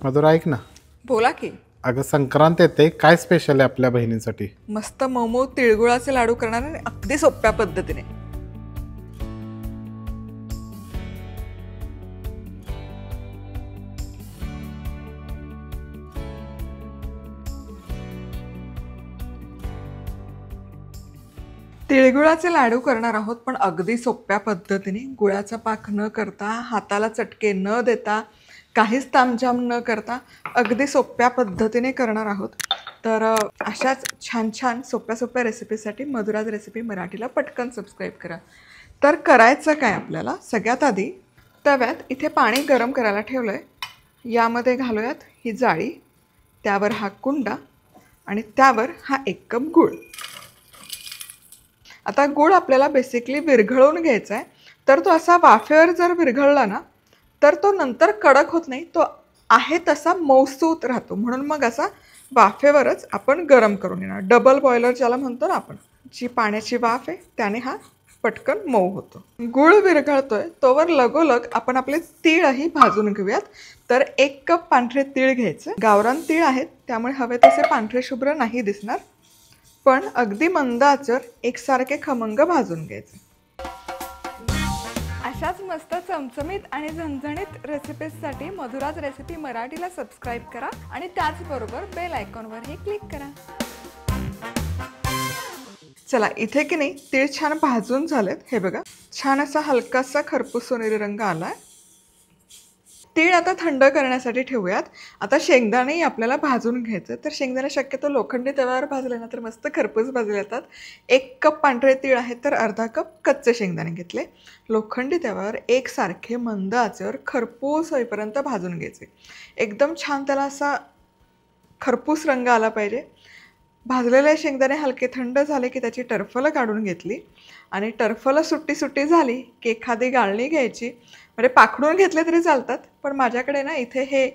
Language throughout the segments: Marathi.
मधुरा ऐक ना, बोला की. अगं संक्रांत येते, काय स्पेशल आहे आपल्या बहिणींसाठी? मस्त मऊ तिळगुळाचे लाडू करणार आणि अगदी सोप्या पद्धतीने. तिळगुळाचे लाडू करणार आहोत, पण अगदी सोप्या पद्धतीने. गुळाचा पाक न करता, हाताला चटके न देता, काहीच तामझाम न करता अगदी सोप्या पद्धतीने करणार आहोत. तर अशाच छान छान सोप्या सोप्या रेसिपीसाठी मधुराज रेसिपी मराठीला पटकन सबस्क्राईब करा. तर करायचं काय आपल्याला, सगळ्यात आधी तव्यात इथे पाणी गरम करायला ठेवलं आहे. यामध्ये घालूयात ही जाळी, त्यावर हा कुंडा आणि त्यावर हा 1 कप गूळ. आता गूळ आपल्याला बेसिकली विरघळवून घ्यायचा आहे. तर तो असा वाफेवर जर विरघळला ना, तर तो नंतर कडक होत नाही, तो आहे तसा मऊसूत राहतो. म्हणून मग असा वाफेवरच आपण गरम करून घेणार. डबल बॉयलर ज्याला म्हणतो ना आपण, जी पाण्याची वाफ आहे त्याने हा पटकन मऊ होतो. गूळ विरघळतोय तोवर लगोलग आपण आपले तीळही भाजून घेऊयात. तर 1 कप पांढरे तीळ घ्यायचे. गावरान तीळ आहेत त्यामुळे हवे तसे पांढरे शुभ्र नाही दिसणार, पण अगदी मंद आचेवर एकसारखे खमंग भाजून घ्यायचे. अशाच मस्त चमचमीत आणि झणझणीत रेसिपीजसाठी मधुराज रेसिपी मराठीला सबस्क्राईब करा आणि त्याचबरोबर बेल आयकॉनवरही क्लिक करा. चला, इथे की नाही तीळ छान भाजून झालेत. हे बघा, छान असा हलकासा खरपूस सोनेरी रंग आलाय. तीळ आता थंड करण्यासाठी ठेवूयात. आता शेंगदाणेही आपल्याला भाजून घ्यायचं. तर शेंगदाणे शक्यतो लोखंडी तव्यावर भाजले ना तर मस्त खरपूस भाजले जातात. 1 कप पांढरे तीळ आहेत तर अर्धा कप कच्चे शेंगदाणे घेतले. लोखंडी तव्यावर एकसारखे मंद आचेवर खरपूस होईपर्यंत भाजून घ्यायचे. एकदम छान त्याला असा खरपूस रंग आला पाहिजे. भाजलेले शेंगदाणे हलके थंड झाले की त्याची टरफलं काढून घेतली आणि टरफलं सुट्टी सुट्टी झाली की एखादी गाळणी घ्यायची. म्हणजे पाखडून घेतले तरी चालतात, पण माझ्याकडे ना इथे हे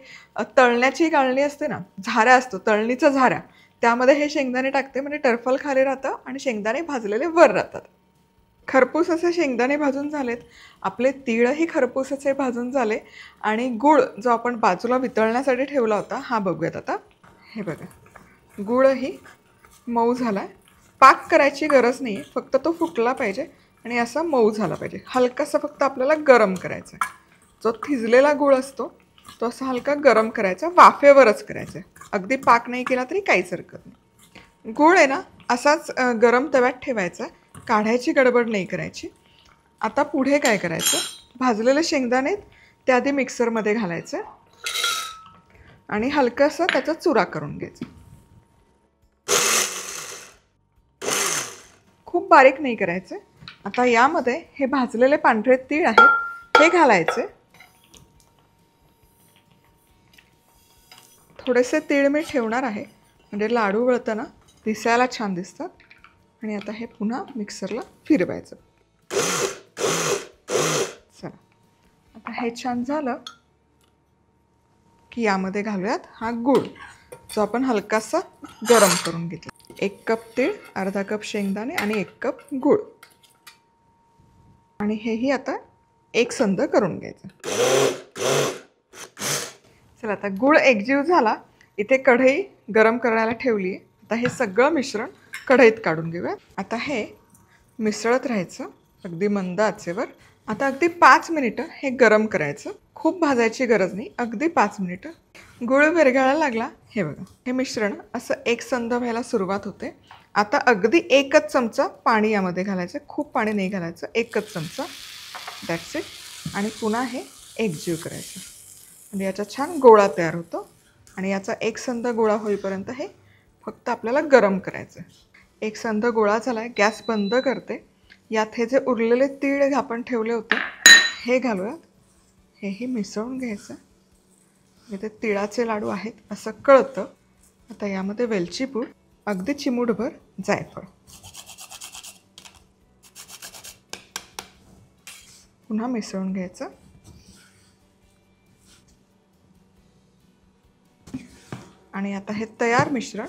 तळण्याची गाळणी असते ना, झाऱ्या असतो, तळणीचा झाऱ्या, त्यामध्ये हे शेंगदाणे टाकते. म्हणजे टरफल खाली राहतं आणि शेंगदाणे भाजलेले वर राहतात. खरपूस असे शेंगदाणे भाजून झालेत. आपले तीळही खरपूस असे भाजून झाले आणि गूळ जो आपण बाजूला वितळण्यासाठी ठेवला होता हा बघूयात आता. हे बघा, गूळही मऊ झाला. पाक करायची गरज नाही, फक्त तो फुटला पाहिजे आणि असा मऊ झाला पाहिजे. हलकासा फक्त आपल्याला गरम करायचा आहे. जो थिजलेला गूळ असतो तो असा हलका गरम करायचा, वाफेवरच करायचा. अगदी पाक नाही केला तरी काहीच हरकत नाही. गूळ आहे ना असाच गरम तव्यात ठेवायचा, काढायची गडबड नाही करायची. आता पुढे काय करायचं, भाजलेले शेंगदाणे ते आधी मिक्सरमध्ये घालायचं आणि हलकासा त्याचा चुरा करून घ्यायचा. खूप बारीक नाही करायचे. आता यामध्ये हे भाजलेले पांढरे तीळ आहेत हे घालायचे. थोडेसे तीळ मी ठेवणार आहे म्हणजे लाडू वळताना दिसायला छान दिसतात. आणि आता हे पुन्हा मिक्सरला फिरवायचं. चला, आता हे छान झालं की यामध्ये घालूयात हा गूळ जो आपण हलकासा गरम करून घेतला. 1 कप तीळ, अर्धा कप शेंगदाणे आणि 1 कप गूळ. आणि हेही आता एकसंध करून घ्यायचं. चला, आता गूळ एकजीव झाला. इथे कढई गरम करायला ठेवली आहे. आता हे सगळं मिश्रण कढईत काढून घेऊया. आता हे मिसळत राहायचं अगदी मंद आचेवर. आता अगदी 5 मिनिटं हे गरम करायचं. खूप भाजायची गरज नाही, अगदी 5 मिनिटं. गूळ विरघळायला लागला. हे बघा, हे मिश्रण असं एकसंध व्हायला सुरुवात होते. आता अगदी 1च चमचा पाणी यामध्ये घालायचं. खूप पाणी नाही घालायचं, 1च चमचा, दॅट्स इट. आणि पुन्हा हे एकजीव करायचं म्हणजे याचा छान गोळा तयार होतो. आणि याचा एकसंध गोळा होईपर्यंत हे फक्त आपल्याला गरम करायचं. एकसंध गोळा झाला आहे, गॅस बंद करते. यात हे जे उरलेले तीळ आपण ठेवले होते हे घालूयात. हेही मिसळून घ्यायचं. इथे तिळाचे लाडू आहेत असं कळतं. आता यामध्ये वेलची पूड, अगदी चिमूटभर जायफळ, पुन्हा मिसळून घ्यायचं. आणि आता हे तयार मिश्रण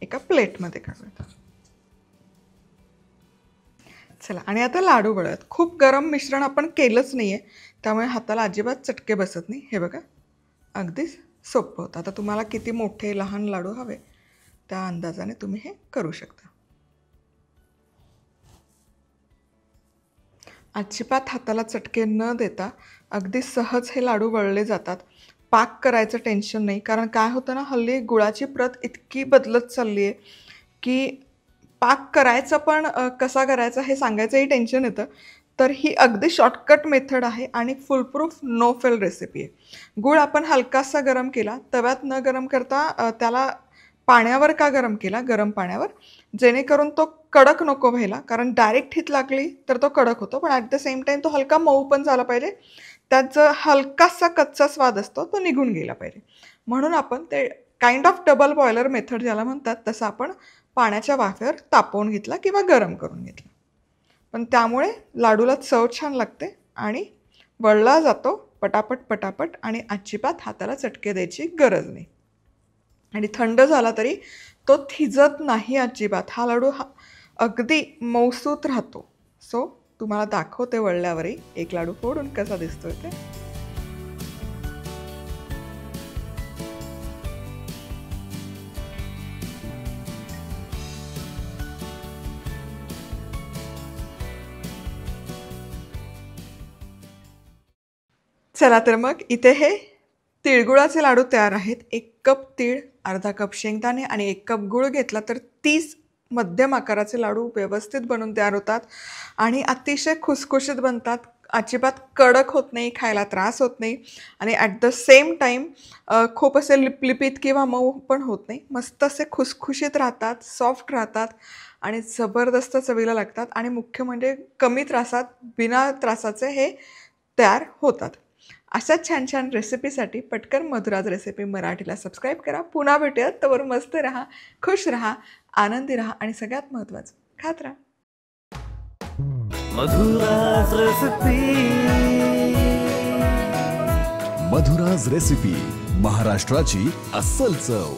एका प्लेटमध्ये काढूयात. चला, आणि आता लाडू वळूयात. खूप गरम मिश्रण आपण केलंच नाही आहे त्यामुळे हाताला अजिबात चटके बसत नाही. हे बघा, अगदी सोपं होतं. आता तुम्हाला किती मोठे लहान लाडू हवे त्या अंदाजाने तुम्ही हे करू शकता. अजिबात हाताला चटके न देता अगदी सहज हे लाडू वळले जातात. पाक करायचं टेन्शन नाही, कारण काय होतं ना, हल्ली गुळाची प्रत इतकी बदलत चालली आहे की पाक करायचा पण कसा करायचा हे सांगायचंही टेन्शन येतं. तर ही अगदी शॉर्टकट मेथड आहे आणि फुलप्रूफ नो फेल रेसिपी आहे. गूळ आपण हलकासा गरम केला, तव्यात न गरम करता त्याला पाण्यावर का गरम केला, गरम पाण्यावर, जेणेकरून तो कडक नको व्हायला, कारण डायरेक्ट हीट लागली तर तो कडक होतो, पण ॲट द सेम टाईम तो हलका मऊ पण झाला पाहिजे. त्यात जो हलकासा कच्चा स्वाद असतो तो निघून गेला पाहिजे. म्हणून आपण ते kind of double boiler method ज्याला म्हणतात तसं आपण पाण्याच्या वाफेवर तापवून घेतला किंवा गरम करून घेतला. पण त्यामुळे लाडूला चव छान लागते आणि वळला जातो पटापट पटापट आणि अजिबात हाताला चटके द्यायची गरज नाही. आणि थंड झाला तरी तो थिजत नाही अजिबात. हा लाडू अगदी मऊसूत राहतो. सो तुम्हाला दाखवते वळल्यावरही एक लाडू फोडून कसा दिसतोय ते. चला तर मग इथे हे तिळगुळाचे लाडू तयार आहेत. 1 कप तीळ, अर्धा कप शेंगदाणे आणि 1 कप गूळ घेतला तर 30 मध्यम आकाराचे लाडू व्यवस्थित बनून तयार होतात आणि अतिशय खुसखुशीत बनतात. अजिबात कडक होत नाही, खायला त्रास होत नाही आणि ॲट द सेम टाईम खूप असे लिपलिपीत किंवा मऊ पण होत नाही. मस्त असे खुसखुशीत राहतात, सॉफ्ट राहतात आणि जबरदस्त चवीला लागतात आणि मुख्य म्हणजे कमी त्रासात, बिना त्रासाचे हे तयार होतात. अशा छान छान रेसिपीसाठी पटकन मधुराज रेसिपी मराठीला सबस्क्राईब करा. पुन्हा भेटूयात. तोवर मस्त राहा, खुश राहा, आनंदी राहा आणि सगळ्यात महत्त्वाचं खात राहा. मधुराज रेसिपी, महाराष्ट्राची अस्सल चव.